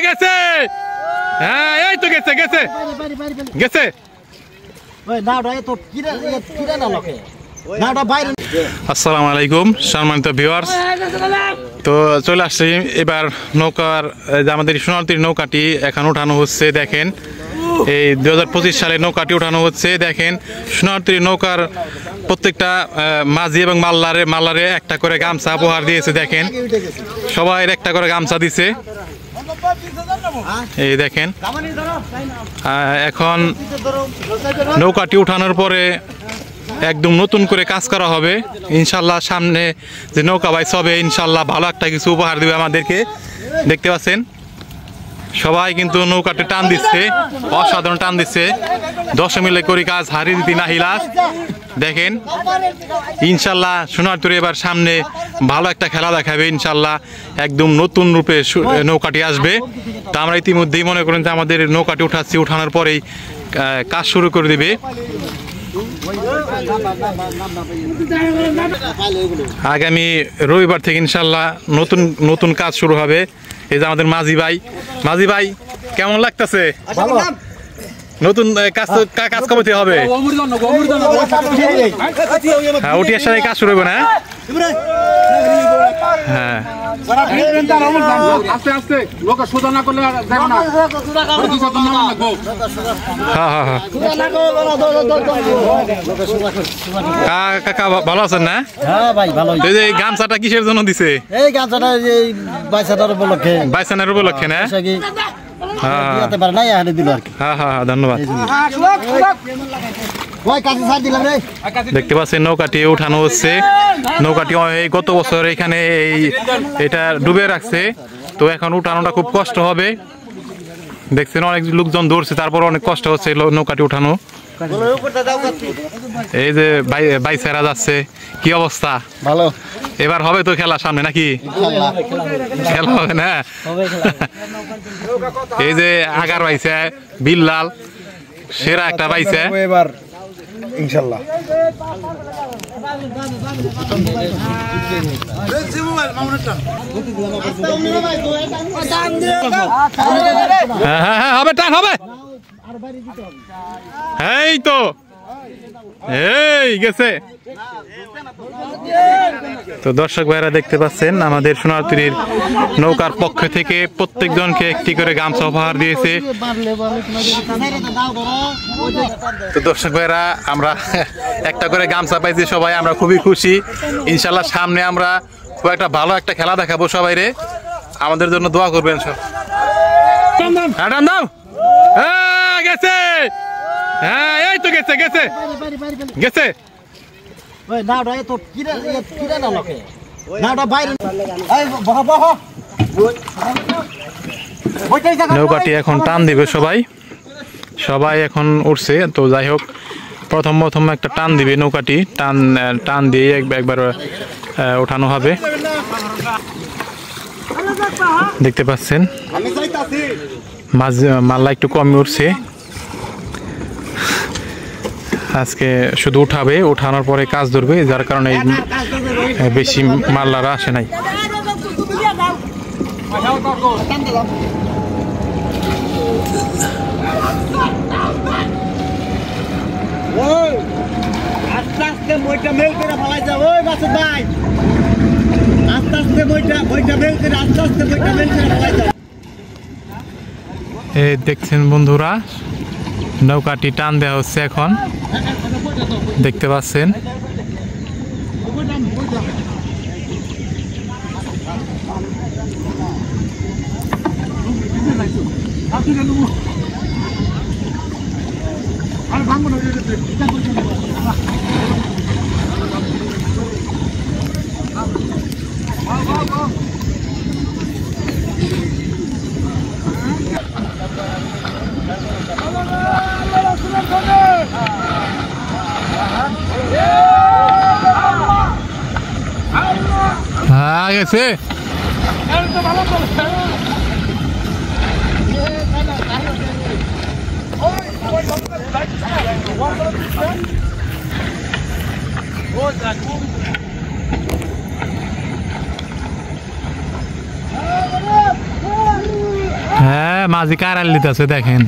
গেছে। হ্যাঁ এই তো গেছে গেছে গেছে। আসসালামু আলাইকুম সম্মানিত ভিউয়ার্স, তো চলে আসছি এবার নৌকার আমাদের সোনারতীর নৌকাটি এখন উঠানো হচ্ছে। দেখেন এই 2025 সালে নৌকাটি উঠানো হচ্ছে। দেখেন সোনারতীর নৌকার প্রত্যেকটা মাঝি এবং মাল্লারে একটা করে গামছা উপহার দিয়েছে। দেখেন সবাই একটা করে গামছা দিছে। এই দেখেন এখন নৌকাটি উঠানোর পরে একদম নতুন করে কাজ করা হবে ইনশাল্লাহ। সামনে যে নৌকা বাইচ হবে ইনশাল্লাহ ভালো একটা কিছু উপহার দেবে আমাদেরকে। দেখতে পাচ্ছেন সবাই কিন্তু নৌকাতে টান দিচ্ছে, অসাধারণ টান দিচ্ছে। 10 মিলে করি কাজ হারি দিতি নাহিলাস। দেখেন ইনশাল্লাহ সোনারতরী এবার সামনে ভালো একটা খেলা দেখাবে ইনশাল্লাহ। একদম নতুন রূপে নৌকাটি আসবে। তা আমরা ইতিমধ্যেই মনে করেন যে আমাদের নৌকাটি উঠাচ্ছি, উঠানোর পরেই কাজ শুরু করে দিবে। আগামী রবিবার থেকে ইনশাল্লাহ নতুন কাজ শুরু হবে। এই যে আমাদের মাঝি ভাই কেমন লাগতেছে? নতুন কাজ কবে হবে? হ্যাঁ ওটির সাথে কাজ শুরু হবে না? হ্যাঁ কাকা ভালো আছেন না? এই গামছাটা কিসের জন্য দিছে? এই গামছাটা বাইসানের উপলক্ষে না? ধন্যবাদ। দেখতে পাচ্ছেন নৌকাটি উঠানো হচ্ছে। নৌকাটি গত বছর এখানে এটা ডুবে রাখছে, তো এখন উঠানোটা খুব কষ্ট হবে। দেখছেন অনেক লোকজন দৌড়ছে, তারপর অনেক কষ্ট হচ্ছে নৌকাটি উঠানো। এই যে বাইসেরা যাচ্ছে, কি অবস্থা? ভালো। এবার হবে তো খেলা সামনে নাকি? খেলা হবে না? এই যে আগার বাইছে বিল্লাল সেরা একটা বাইছে এবার ইনশাআল্লাহ। হ্যাঁ হবে, টান হবে। এই তো এই গেছে। তো দর্শক ভাইরা দেখতে পাচ্ছেন আমাদের সোনারতীর নৌকার পক্ষ থেকে প্রত্যেকজনকে একটি করে গামছা উপহার দিয়েছে। তো দর্শক ভাইরা আমরা একটা করে গামছা পাইছি সবাই, আমরা খুবই খুশি। ইনশাল্লাহ সামনে আমরা খুব একটা ভালো একটা খেলা দেখাবো। সবাই রে আমাদের জন্য দোয়া করবেন সব। গেছে। হ্যাঁ এই তো গেছে গেছে গেছে। নৌকাটি এখন টান দিবে সবাই এখন উঠছে। তো যাই হোক প্রথম একটা টান দিবে নৌকাটি, টান দিয়ে একবার ওঠানো হবে। দেখতে পাচ্ছেন মাল্লা একটু কমে উঠছে। আজকে শুধু উঠাবে, উঠানোর পরে কাজ ধরবে, যার কারণে বেশি মাল্লারা আসে নাই। আস্তে আস্তে বইটা মেল করে ফেলাই যাও। ওই বাসু ভাই আস্তে আস্তে বইটা মেল করে আস্তে আস্তে বইটা মেল করে ফেলাই যাও। এই দেখছেন বন্ধুরা নৌকাটি টান দেওয়া হচ্ছে এখন। দেখতে পাচ্ছেন গেছে। হ্যাঁ মাঝি কারাল দিতেছে দেখেন